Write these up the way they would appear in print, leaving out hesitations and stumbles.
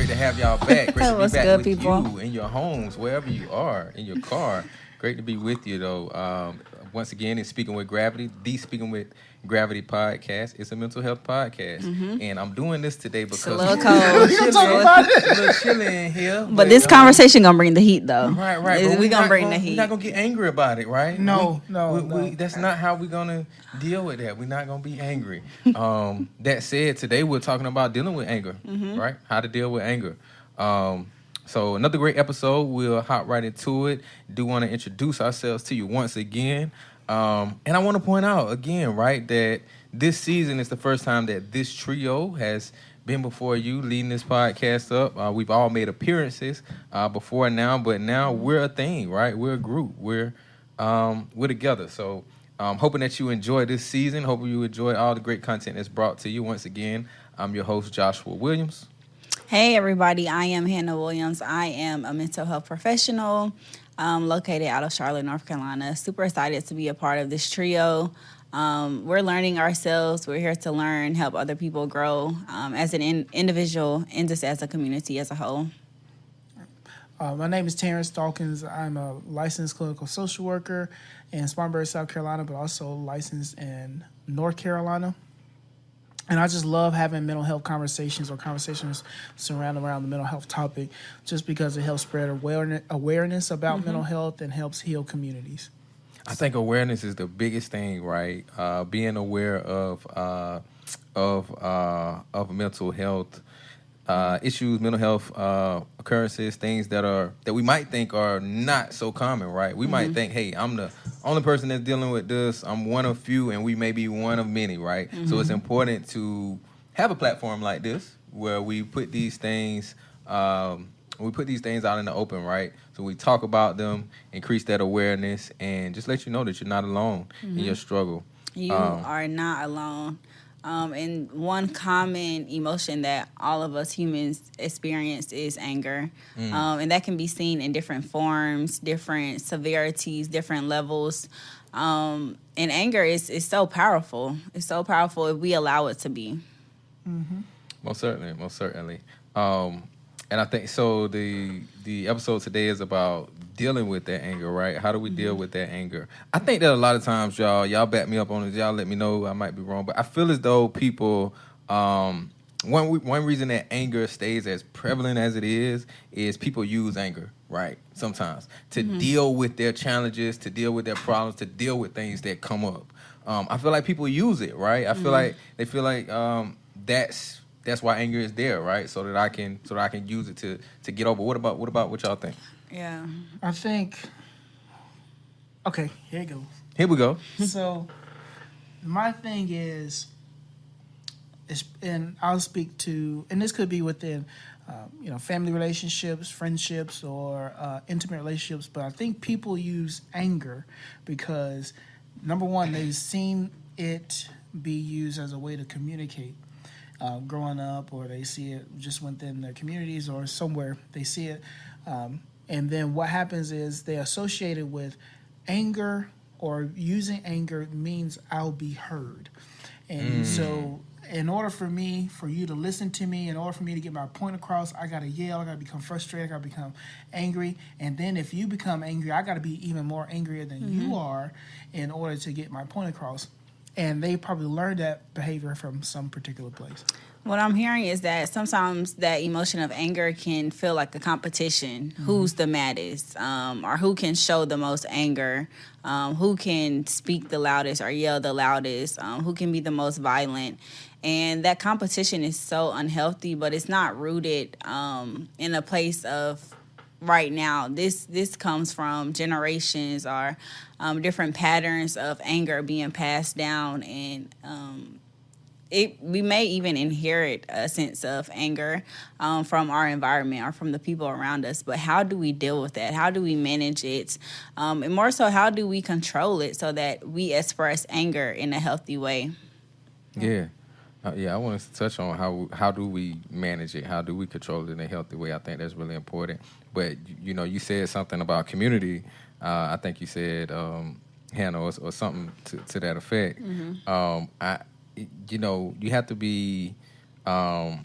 great to have y'all back. Great to be What's back good, with people? you in your homes, wherever you are, in your car. Great to be with you, though. Once again, it's Speaking with Gravity, the Speaking with Gravity podcast. It's a mental health podcast. And I'm doing this today because It's a little cold. it's a little chilly in here. But this conversation gonna bring the heat, though. Right. We're We gonna bring the heat. We're not gonna get angry about it, right? No. That's not how we're gonna deal with that. We're not gonna be angry. That said, today we're talking about dealing with anger, right? How to deal with anger. So another great episode. We'll hop right into it. Do want to introduce ourselves to you once again. And I want to point out again, right, that this season is the first time that this trio has been before you, leading this podcast up. We've all made appearances before now, but now we're a thing, right? We're a group. We're together. So hoping that you enjoy this season. Hoping you enjoy all the great content that's brought to you. Once again, I'm your host, Joshua Williams. Hey, everybody. I am Hannah Williams. I am a mental health professional located out of Charlotte, North Carolina. Super excited to be a part of this trio. We're learning ourselves. We're here to learn, help other people grow as an individual and just as a community as a whole. My name is Terance Dawkins. I'm a licensed clinical social worker in Spartanburg, South Carolina, but also licensed in North Carolina. And I just love having mental health conversations or conversations surrounding around the mental health topic just because it helps spread awareness about mental health and helps heal communities. I think awareness is the biggest thing, right? Being aware of mental health issues, mental health occurrences, things that we might think are not so common, right? We might think, hey, I'm the only person that's dealing with this. I'm one of few, and we may be one of many, right? So it's important to have a platform like this where we put these things out in the open, right? So we talk about them, increase that awareness, and just let you know that you're not alone in your struggle. You are not alone. And one common emotion that all of us humans experience is anger. And that can be seen in different forms, different severities, different levels. And anger is so powerful. It's so powerful if we allow it to be. Most certainly. And I think so. The episode today is about dealing with that anger, right? How do we deal with that anger? I think that a lot of times, y'all back me up on it. Y'all let me know I might be wrong, but I feel as though people, one reason that anger stays as prevalent as it is people use anger, right? Sometimes to deal with their challenges, to deal with their problems, to deal with things that come up. I feel like people use it, right? I feel like they feel like that's why anger is there, right? So that I can use it to get over. What about what y'all think? Yeah. I think, okay, here it goes. Here we go. So my thing is, and I'll speak to, and this could be within, family relationships, friendships, or intimate relationships, but I think people use anger because, number one, they've seen it be used as a way to communicate. Growing up, or they see it just within their communities or somewhere they see it. And then what happens is they associate it with anger, or using anger means I'll be heard. And so in order for you to listen to me, in order for me to get my point across, I got to yell, I got to become frustrated, I got to become angry. And then if you become angry, I got to be even more angrier than you are in order to get my point across. And they probably learned that behavior from some particular place. What I'm hearing is that sometimes that emotion of anger can feel like a competition. Who's the maddest, or who can show the most anger, who can speak the loudest or yell the loudest, who can be the most violent. And that competition is so unhealthy, but it's not rooted in a place of right now. This comes from generations or different patterns of anger being passed down, and we may even inherit a sense of anger from our environment or from the people around us. But how do we deal with that? How do we manage it? And more so, how do we control it so that we express anger in a healthy way? Yeah. I want to touch on how do we manage it? How do we control it in a healthy way? I think that's really important. But, you said something about community. I think you said, Hannah, or something to that effect. You have to be, I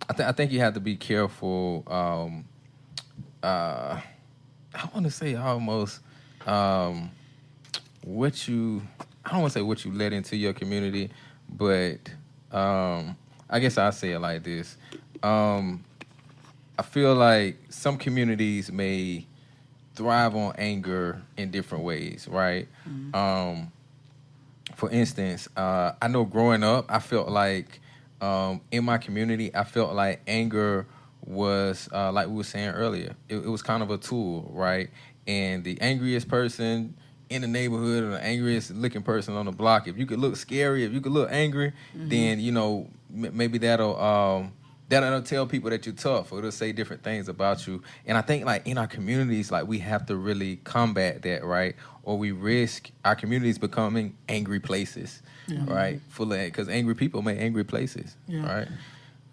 I think you have to be careful. I want to say almost what you. I don't want to say what you let into your community, but I guess I'll say it like this. I feel like some communities may thrive on anger in different ways, right? For instance, I know growing up, I felt like in my community, I felt like anger was, like we were saying earlier, it was kind of a tool, right? And the angriest person in the neighborhood or the angriest looking person on the block, if you could look scary, if you could look angry, then, you know, maybe that'll tell people that you're tough, or it'll say different things about you. And I think, like, in our communities, like, we have to really combat that, right? Or we risk our communities becoming angry places, right? Because angry people make angry places, right?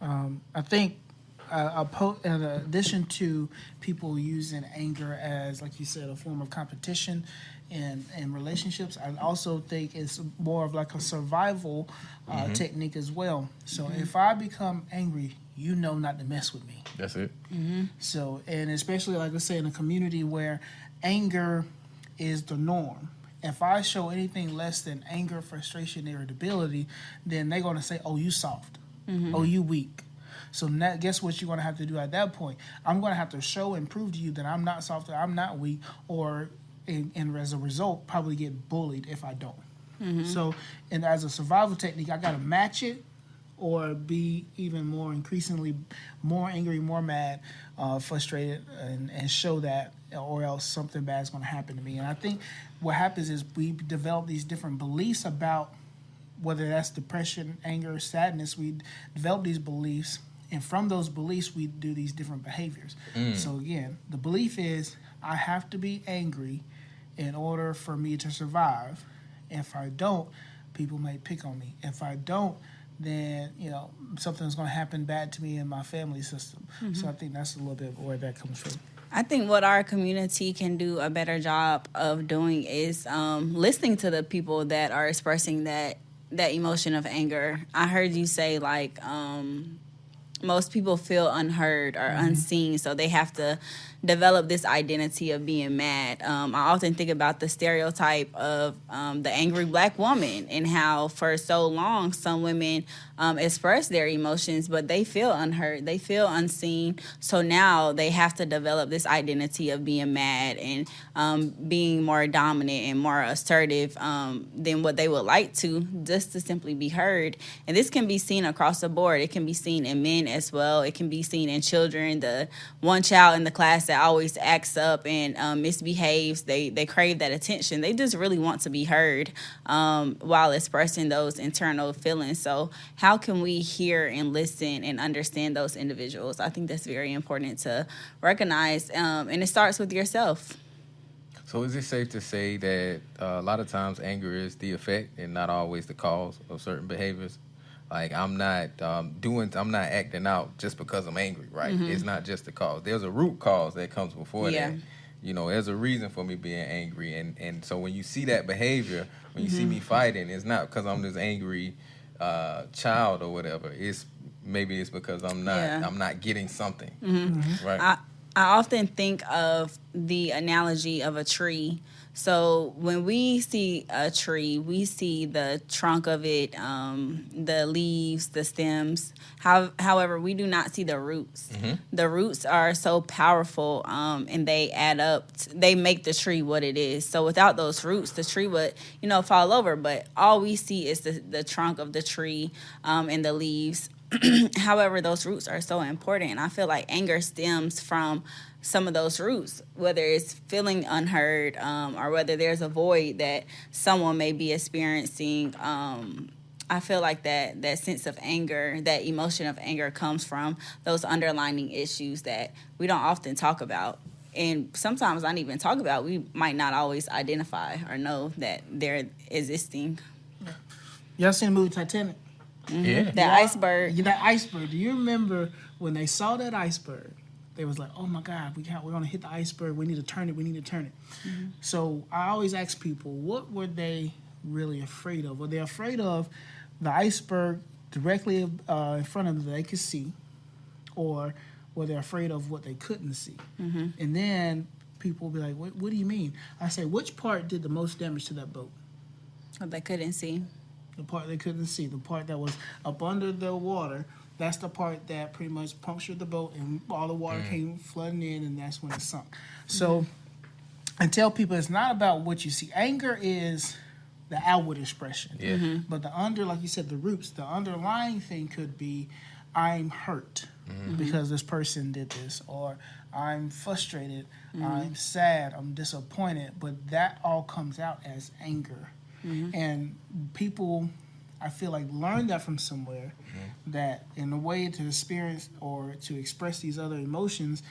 I think in addition to people using anger as, like you said, a form of competition in relationships, I also think it's more of like a survival technique as well. So if I become angry, you know not to mess with me. That's it. So, and especially, like, let's say, in a community where anger is the norm. If I show anything less than anger, frustration, irritability, then they're going to say, oh, you soft. Oh, you weak. So now, guess what you're going to have to do at that point? I'm going to have to show and prove to you that I'm not soft, that I'm not weak, or and as a result, probably get bullied if I don't. So, and as a survival technique, I got to match it or be even more increasingly more angry, more mad, frustrated, and show that, or else something bad is going to happen to me. And I think what happens is we develop these different beliefs about whether that's depression, anger, sadness. We develop these beliefs, and from those beliefs, we do these different behaviors. So again, the belief is I have to be angry in order for me to survive. If I don't, people may pick on me. If I don't, then, you know, something's going to happen bad to me in my family system. So I think that's a little bit of where that comes from. I think what our community can do a better job of doing is listening to the people that are expressing that emotion of anger. I heard you say, like, most people feel unheard or unseen, so they have to develop this identity of being mad. I often think about the stereotype of the angry black woman and how for so long some women express their emotions, but they feel unheard, they feel unseen. So now they have to develop this identity of being mad and being more dominant and more assertive than what they would like to, just to simply be heard. And this can be seen across the board. It can be seen in men as well. It can be seen in children. The one child in the class that always acts up and misbehaves, they crave that attention. They just really want to be heard while expressing those internal feelings. So how can we hear and listen and understand those individuals? I think that's very important to recognize, and it starts with yourself. So is it safe to say that a lot of times anger is the effect and not always the cause of certain behaviors? Like, I'm not acting out just because I'm angry, right? It's not just the cause. There's a root cause that comes before that. You know, there's a reason for me being angry. And so when you see that behavior, when you see me fighting, it's not because I'm this angry child or whatever. Maybe it's because I'm not getting something, right? I often think of the analogy of a tree. So when we see a tree, we see the trunk of it, the leaves, the stems. However, we do not see the roots. The roots are so powerful, and they add up. They make the tree what it is. So without those roots, the tree would, fall over. But all we see is the trunk of the tree and the leaves. However, those roots are so important. And I feel like anger stems from some of those roots, whether it's feeling unheard or whether there's a void that someone may be experiencing. I feel like that sense of anger, that emotion of anger comes from those underlying issues that we don't often talk about. And sometimes not even talk about. We might not always identify or know that they're existing. Y'all seen the movie Titanic? Yeah. That iceberg. Yeah, that iceberg. Do you remember when they saw that iceberg? They was like, "Oh my God, we're gonna hit the iceberg. We need to turn it. So I always ask people, what were they really afraid of? Were they afraid of the iceberg directly in front of them that they could see, or were they afraid of what they couldn't see? And then people will be like, what do you mean? I say, which part did the most damage to that boat? What they couldn't see. The part they couldn't see, the part that was up under the water, that's the part that pretty much punctured the boat and all the water came flooding in, and that's when it sunk. So I tell people it's not about what you see. Anger is the outward expression. Yeah. But like you said, the roots, the underlying thing could be, I'm hurt because this person did this, or I'm frustrated, I'm sad, I'm disappointed, but that all comes out as anger. And people, I feel like, learn that from somewhere, that in a way to experience or to express these other emotions,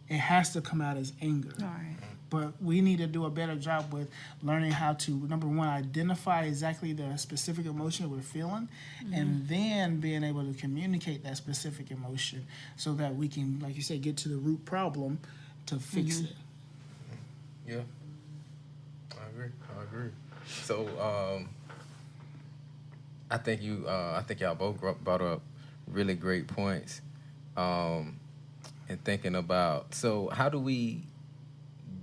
it has to come out as anger. All right. But we need to do a better job with learning how to, number one, identify exactly the specific emotion we're feeling, and then being able to communicate that specific emotion so that we can, like you said, get to the root problem to fix it. Yeah. I agree. So, I think y'all both brought up really great points, and thinking about, so how do we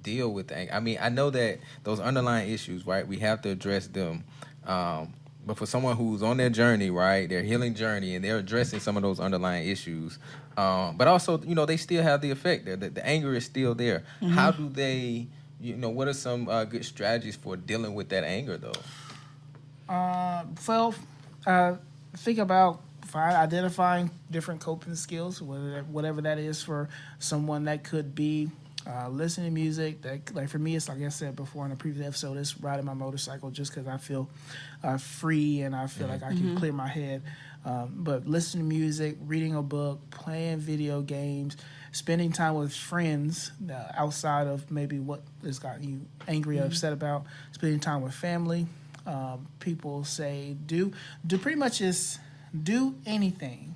deal with anger? I mean, I know that those underlying issues, right, we have to address them, but for someone who's on their journey, right, their healing journey, and they're addressing some of those underlying issues, but also, they still have the effect there. The anger is still there. How do they, what are some good strategies for dealing with that anger, though? Think about identifying different coping skills, whatever that is for someone. That could be listening to music. Like for me, it's like I said before in a previous episode, it's riding my motorcycle just because I feel free and I feel like I can clear my head. But listening to music, reading a book, playing video games, spending time with friends outside of maybe what has gotten you angry or upset about, spending time with family. People say do pretty much just do anything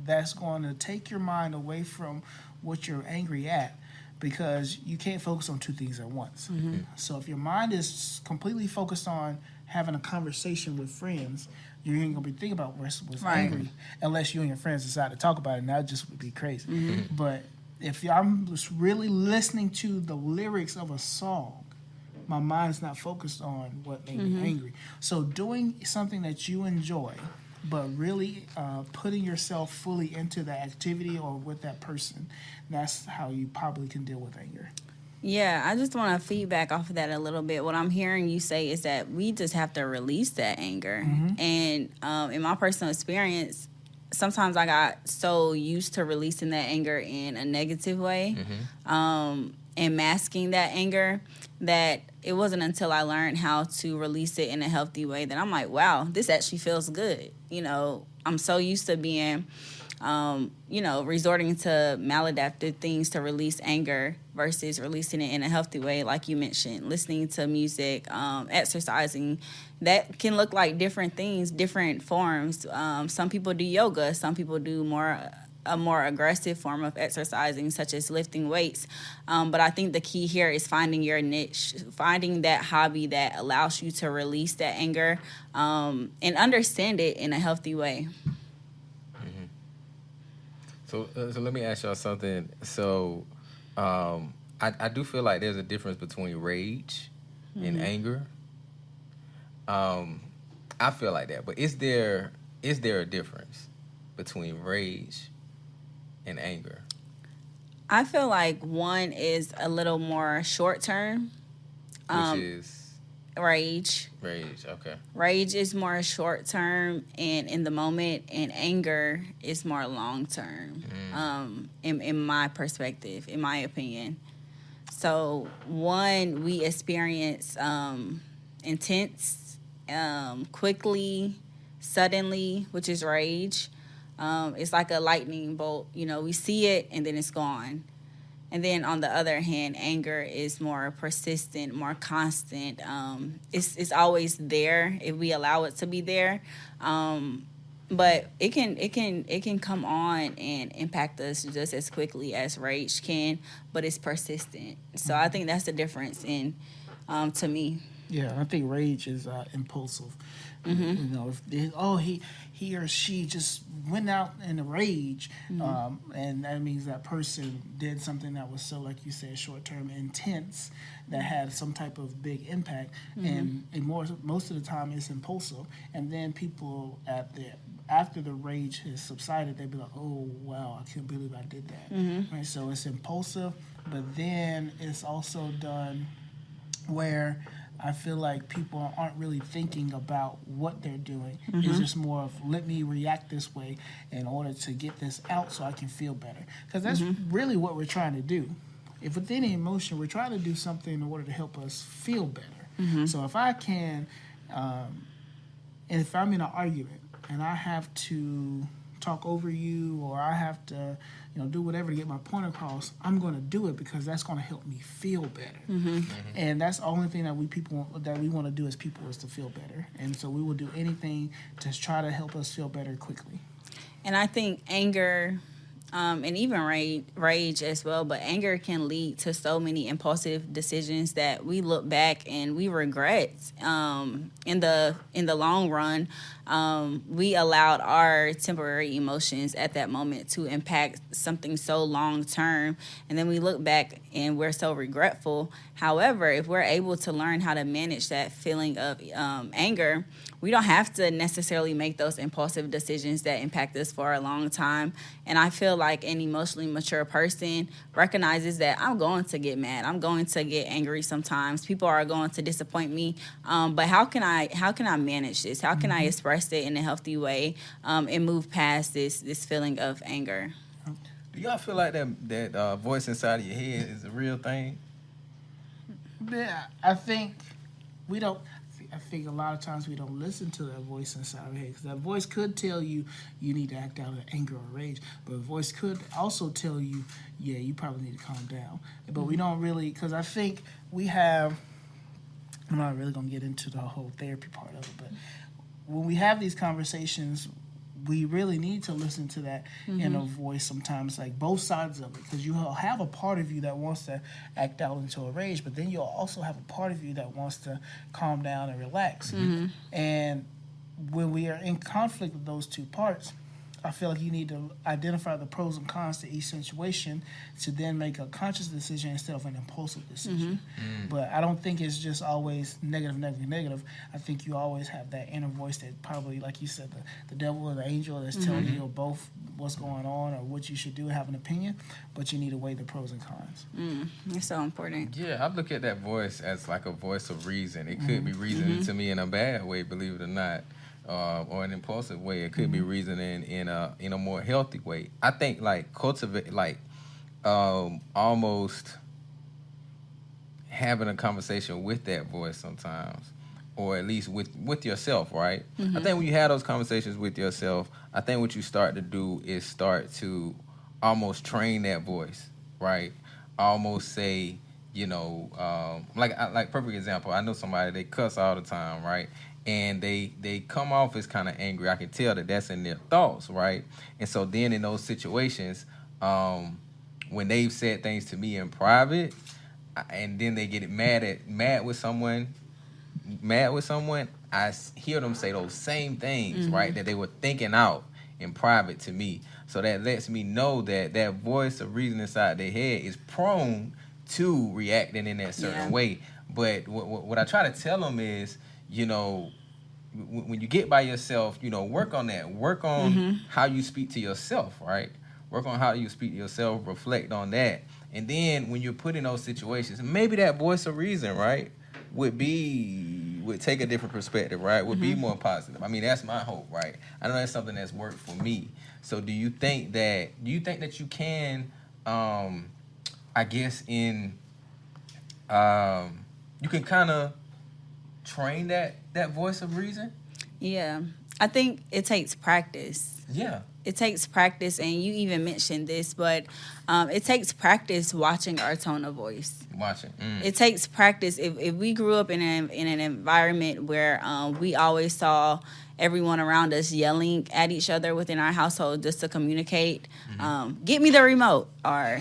that's going to take your mind away from what you're angry at, because you can't focus on two things at once. So if your mind is completely focused on having a conversation with friends, you ain't gonna be thinking about what's angry, unless you and your friends decide to talk about it, and that just would be crazy. But if I'm just really listening to the lyrics of a song, my mind's not focused on what made me angry. So doing something that you enjoy, but really putting yourself fully into the activity or with that person, that's how you probably can deal with anger. Yeah, I just want to feedback off of that a little bit. What I'm hearing you say is that we just have to release that anger. And in my personal experience, sometimes I got so used to releasing that anger in a negative way, and masking that anger, that it wasn't until I learned how to release it in a healthy way that I'm like, wow, this actually feels good. I'm so used to being, resorting to maladaptive things to release anger versus releasing it in a healthy way, like you mentioned, listening to music, exercising. That can look like different things, different forms. Some people do yoga. Some people do a more aggressive form of exercising, such as lifting weights. But I think the key here is finding your niche, finding that hobby that allows you to release that anger, and understand it in a healthy way. So let me ask y'all something. So I do feel like there's a difference between rage and anger. I feel like that, but is there a difference between rage and anger? I feel like one is a little more short term. Which is rage. Rage, okay. Rage is more short term and in the moment, and anger is more long term. In my perspective, in my opinion. So one, we experience intense, quickly, suddenly, which is rage. It's like a lightning bolt. We see it and then it's gone. And then on the other hand, anger is more persistent, more constant. It's always there if we allow it to be there. But it can come on and impact us just as quickly as rage can, but it's persistent. So I think that's the difference to me. Yeah, I think rage is impulsive. You know, if he or she just went out in a rage, and that means that person did something that was so, like you said, short term, intense, that had some type of big impact, and most of the time it's impulsive, and then people after the rage has subsided, they'd be like, oh wow, I can't believe I did that. Right, so it's impulsive, but then it's also done where I feel like people aren't really thinking about what they're doing. It's just more of, let me react this way in order to get this out so I can feel better. Because that's really what we're trying to do. If with any emotion, we're trying to do something in order to help us feel better. So if I can, and if I'm in an argument and I have to talk over you, or I have to, do whatever to get my point across, I'm going to do it because that's going to help me feel better. And that's the only thing that we want to do as people, is to feel better. And so we will do anything to try to help us feel better quickly. And I think anger, and even rage as well, but anger can lead to so many impulsive decisions that we look back and we regret. In the long run, we allowed our temporary emotions at that moment to impact something so long term, and then we look back and we're so regretful. However, if we're able to learn how to manage that feeling of anger, we don't have to necessarily make those impulsive decisions that impact us for a long time. And I feel like an emotionally mature person recognizes that I'm going to get mad. I'm going to get angry sometimes. People are going to disappoint me. But how can I manage this? How can I express it in a healthy way, and move past this feeling of anger? Do y'all feel like that voice inside of your head is a real thing? Yeah, I think we don't. I think a lot of times we don't listen to that voice inside our head, because that voice could tell you need to act out of anger or rage, but a voice could also tell you, yeah, you probably need to calm down. But we don't really, because I think we have. I'm not really going to get into the whole therapy part of it, but when we have these conversations, we really need to listen to that inner voice sometimes, like both sides of it, because you have a part of you that wants to act out into a rage, but then you'll also have a part of you that wants to calm down and relax. And when we are in conflict with those two parts, I feel like you need to identify the pros and cons to each situation to then make a conscious decision instead of an impulsive decision. But I don't think it's just always negative. I think you always have that inner voice that probably, like you said, the devil or the angel that's telling you both what's going on or what you should do, have an opinion, but you need to weigh the pros and cons. It's so important. Yeah, I look at that voice as like a voice of reason. It could be reasoning to me in a bad way, believe it or not. Or an impulsive way. It could be reasoning in a more healthy way. I think like cultivate, like almost having a conversation with that voice sometimes, or at least with yourself, right? I think when you have those conversations with yourself, I think what you start to do is start to almost train that voice, right? Almost say, like perfect example. I know somebody, they cuss all the time, right? And they come off as kind of angry. I can tell that that's in their thoughts, right? And so then in those situations, when they've said things to me in private, and then they get mad with someone, I hear them say those same things, right, that they were thinking out in private to me. So that lets me know that voice of reason inside their head is prone to reacting in that certain way. But what I try to tell them is, when you get by yourself, work on that. Work on how you speak to yourself, right? Work on how you speak to yourself, reflect on that. And then when you're put in those situations, maybe that voice of reason, right, would take a different perspective, right? Would be more positive. I mean, that's my hope, right? I know that's something that's worked for me. So do you think that you can, I guess you can kind of train that voice of reason? Yeah. I think it takes practice. Yeah. it takes practice, and you even mentioned this, but it takes practice watching our tone of voice. It takes practice. If we grew up in an environment where we always saw everyone around us yelling at each other within our household just to communicate, get me the remote, or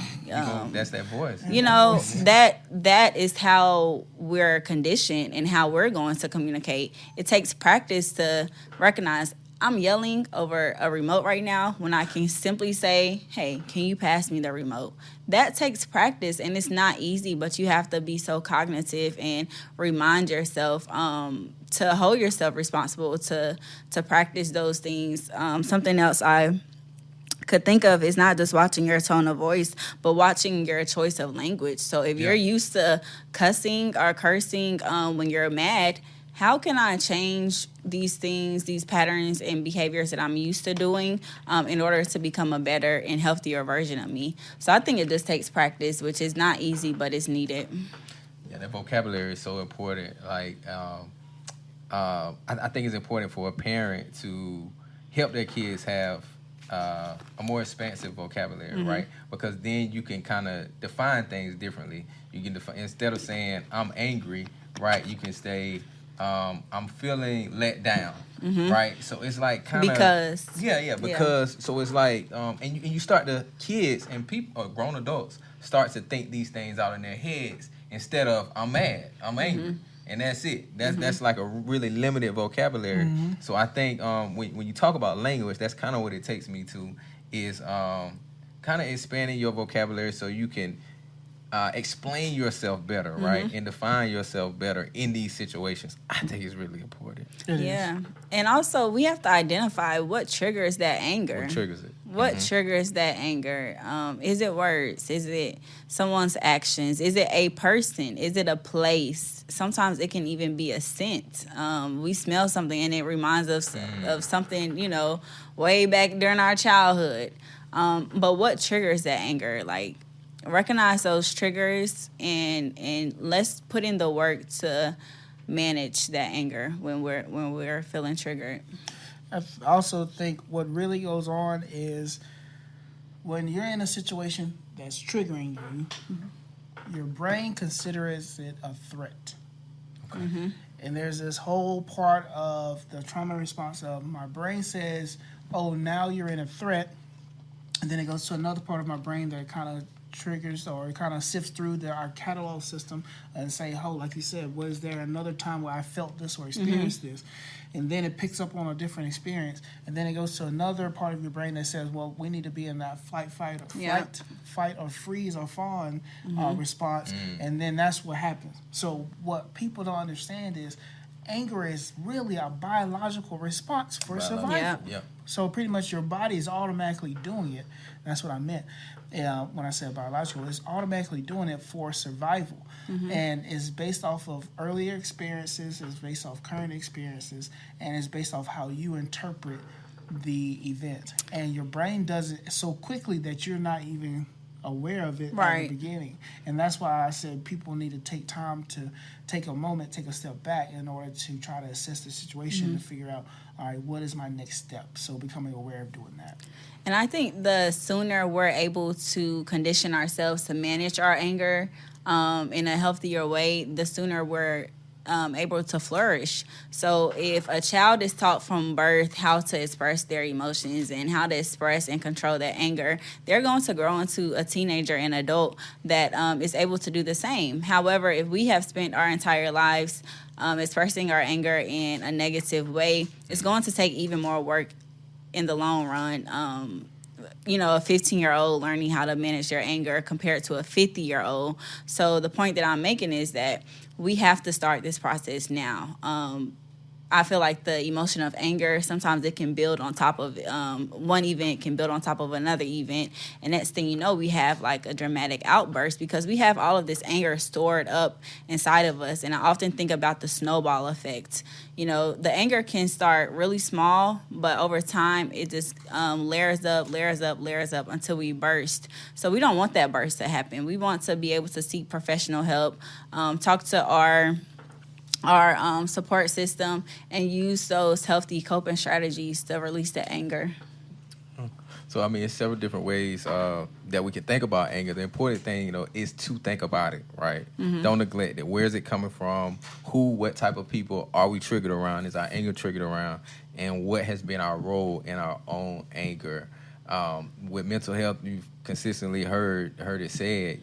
that's that voice. you know, that is how we're conditioned and how we're going to communicate. It takes practice to recognize I'm yelling over a remote right now when I can simply say, hey, can you pass me the remote? That takes practice, and it's not easy, but you have to be so cognitive and remind yourself to hold yourself responsible to practice those things. Something else I could think of is not just watching your tone of voice, but watching your choice of language. So if you're used to cussing or cursing when you're mad, how can I change these things, these patterns and behaviors that I'm used to doing in order to become a better and healthier version of me? So I think it just takes practice, which is not easy, but it's needed. Yeah, that vocabulary is so important. Like, I think it's important for a parent to help their kids have a more expansive vocabulary, right? Because then you can kind of define things differently. You can define, instead of saying I'm angry, right? You can say I'm feeling let down, right? So it's like kind of because so it's like and you start to kids and people or grown adults start to think these things out in their heads instead of I'm mad, I'm angry. And that's it. That's like a really limited vocabulary. So I think when you talk about language, that's kind of what it takes me to is kind of expanding your vocabulary so you can explain yourself better, right? And define yourself better in these situations. I think it's really important. And also we have to identify what triggers that anger. What triggers it? What triggers that anger? Is it words? Is it someone's actions? Is it a person? Is it a place? Sometimes it can even be a scent. We smell something and it reminds us of something, you know, way back during our childhood. But what triggers that anger? Like, recognize those triggers and let's put in the work to manage that anger when we're feeling triggered. I also think what really goes on is when you're in a situation that's triggering you, your brain considers it a threat. And there's this whole part of the trauma response of my brain says, oh, now you're in a threat. And then it goes to another part of my brain that kind of triggers or it kind of sifts through our catalog system and say, oh, like you said, was there another time where I felt this or experienced this? And then it picks up on a different experience. And then it goes to another part of your brain that says, well, we need to be in that fight or freeze or fawn response. And then that's what happens. So what people don't understand is anger is really a biological response for survival. So pretty much your body is automatically doing it. That's what I meant. When I said biological, it's automatically doing it for survival. And it's based off of earlier experiences, it's based off current experiences, and it's based off how you interpret the event. And your brain does it so quickly that you're not even aware of it at the beginning. And that's why I said people need to take time to take a moment, take a step back in order to try to assess the situation and figure out, all right, what is my next step? So becoming aware of doing that. And I think the sooner we're able to condition ourselves to manage our anger in a healthier way, the sooner we're able to flourish. So if a child is taught from birth how to express their emotions and how to express and control their anger, they're going to grow into a teenager and adult that is able to do the same. However, if we have spent our entire lives expressing our anger in a negative way, it's going to take even more work in the long run. A 15-year-old learning how to manage their anger compared to a 50-year-old. So the point that I'm making is that we have to start this process now. I feel like the emotion of anger, sometimes it can build on top of one event, can build on top of another event. And next thing you know, we have like a dramatic outburst because we have all of this anger stored up inside of us. And I often think about the snowball effect. You know, the anger can start really small, but over time, it just layers up until we burst. So we don't want that burst to happen. We want to be able to seek professional help, talk to our support system, and use those healthy coping strategies to release the anger. So I mean, it's several different ways that we can think about anger. The important thing, is to think about it, right? Don't neglect it. Where is it coming from? What type of people are we triggered around? Is our anger triggered around? And what has been our role in our own anger? With mental health, you've consistently heard it said,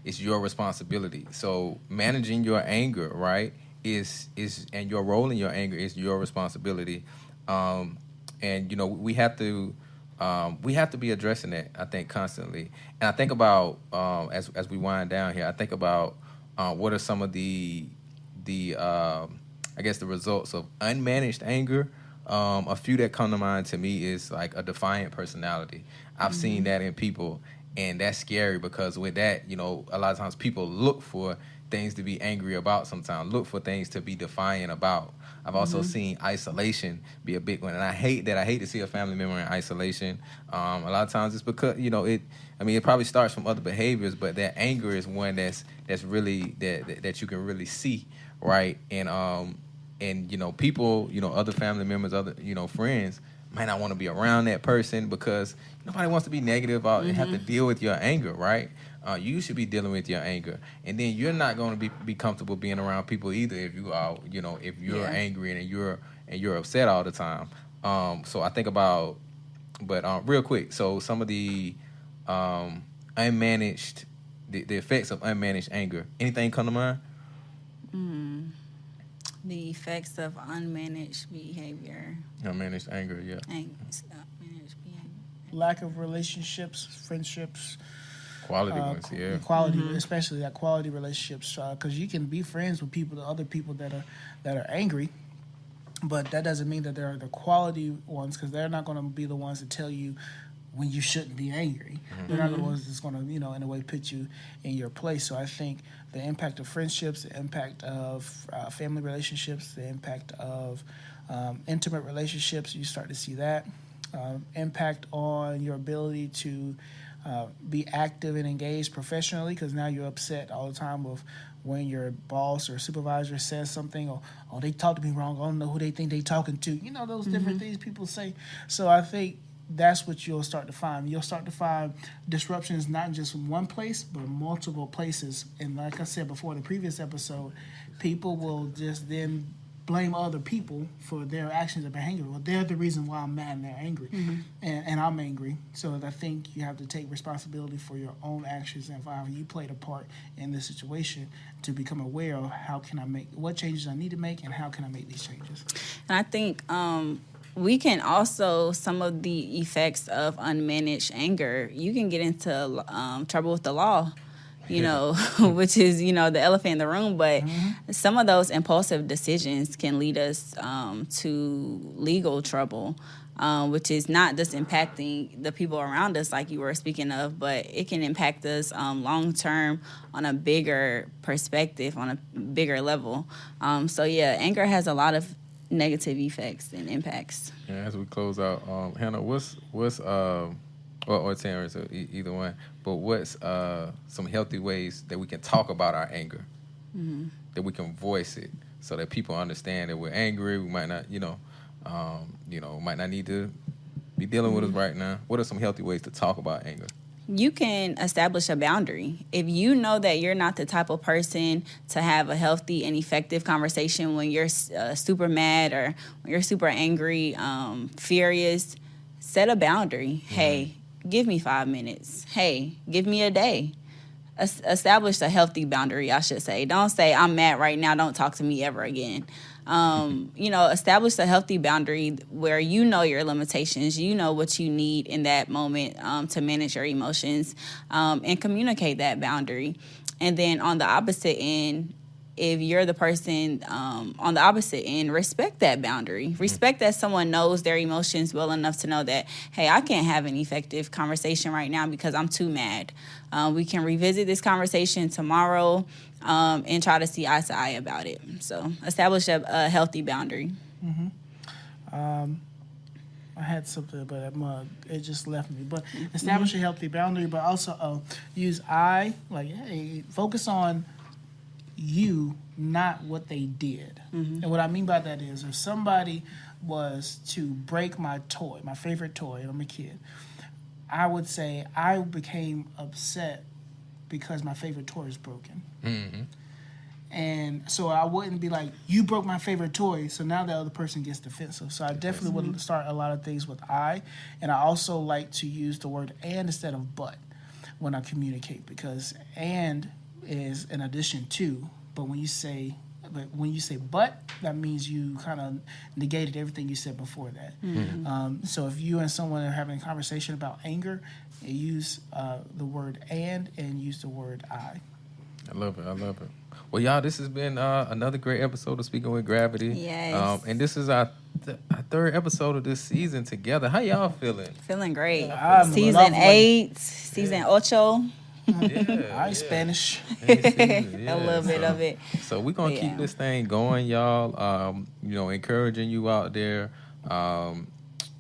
it's your responsibility. So managing your anger, right, is and your role in your anger is your responsibility. And we have to be addressing that, I think, constantly. And I think about as we wind down here, I think about what are some of the I guess the results of unmanaged anger. A few that come to mind to me is like a defiant personality. I've seen that in people, and that's scary because with that, a lot of times people look for things to be angry about sometimes, look for things to be defiant about. I've also seen isolation be a big one, and I hate that. I hate to see a family member in isolation. A lot of times it's because, it probably starts from other behaviors, but that anger is one that's really, that you can really see, right? And people, other family members, other, friends might not want to be around that person because nobody wants to be negative about and have to deal with your anger, right? You should be dealing with your anger, and then you're not going to be comfortable being around people either if you are, if you're angry and you're upset all the time. So I think about, but real quick, so some of the unmanaged, the effects of unmanaged anger. Anything come to mind? The effects of unmanaged behavior. Unmanaged anger, yeah. Unmanaged behavior. Lack of relationships, friendships. Quality ones, yeah. Quality, especially that quality relationships, because you can be friends with other people that are angry, but that doesn't mean that they're the quality ones, because they're not going to be the ones to tell you when you shouldn't be angry. They're not the ones that's going to, in a way, put you in your place. So I think the impact of friendships, the impact of family relationships, the impact of intimate relationships, you start to see that. Impact on your ability to be active and engaged professionally, because now you're upset all the time with when your boss or supervisor says something, or they talk to me wrong, I don't know who they think they talking to. Those different things people say. So I think that's what you'll start to find. You'll start to find disruptions not just in one place, but multiple places. And like I said before in the previous episode, people will just then blame other people for their actions and behavior. Well, they're the reason why I'm mad and they're angry, and I'm angry. So I think you have to take responsibility for your own actions and for how you played a part in this situation to become aware of what changes I need to make and how can I make these changes. And I think we can also, some of the effects of unmanaged anger, you can get into trouble with the law. Which is, the elephant in the room. But some of those impulsive decisions can lead us to legal trouble, which is not just impacting the people around us like you were speaking of, but it can impact us long-term on a bigger perspective, on a bigger level. Anger has a lot of negative effects and impacts. Yeah, as we close out, Hannah, what's or Terance, or either one, but what's some healthy ways that we can talk about our anger, that we can voice it, so that people understand that we're angry. We might not, might not need to be dealing with us right now. What are some healthy ways to talk about anger? You can establish a boundary. If you know that you're not the type of person to have a healthy and effective conversation when you're super mad or when you're super angry, furious, set a boundary. Hey, give me 5 minutes. Hey, give me a day. Establish a healthy boundary, I should say. Don't say, I'm mad right now, don't talk to me ever again. Establish a healthy boundary where you know your limitations, you know what you need in that moment to manage your emotions, and communicate that boundary. And then on the opposite end, if you're the person on the opposite end, respect that boundary. Respect that someone knows their emotions well enough to know that, hey, I can't have an effective conversation right now because I'm too mad. We can revisit this conversation tomorrow and try to see eye to eye about it. So establish a healthy boundary. I had something, but it just left me. But establish a healthy boundary, but also use hey, focus on you, not what they did. And what I mean by that is, if somebody was to break my favorite toy, I'm a kid, I would say I became upset because my favorite toy is broken. Mm-hmm. And so I wouldn't be like, you broke my favorite toy, so now the other person gets defensive. So I definitely would start a lot of things with I. And I also like to use the word and instead of but when I communicate, because and is an addition to, but when you say but, that means you kind of negated everything you said before that. Mm-hmm. So if you and someone are having a conversation about anger, you use the word and use the word I. I love it. Well, y'all, this has been another great episode of Speaking with Gravity. Yes. And this is our third episode of this season together. How y'all feeling? Feeling great. I'm Season lovely. 8, season 8. I Spanish. A little bit of it. So we're going to keep this thing going, y'all. Encouraging you out there.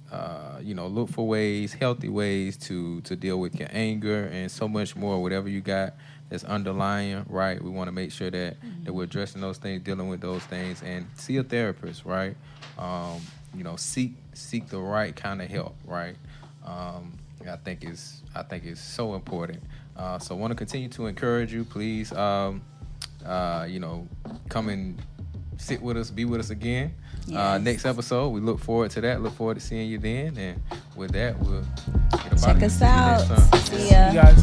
Look for ways, healthy ways to deal with your anger and so much more, whatever you got that's underlying, right? We want to make sure that we're addressing those things, dealing with those things, and see a therapist, right? Seek the right kind of help, right? I think it's so important. So I want to continue to encourage you. Please, come and sit with us, be with us again. Yes. Next episode, we look forward to that. Look forward to seeing you then. And with that, we'll get Check us out. See you next time. See ya. You guys.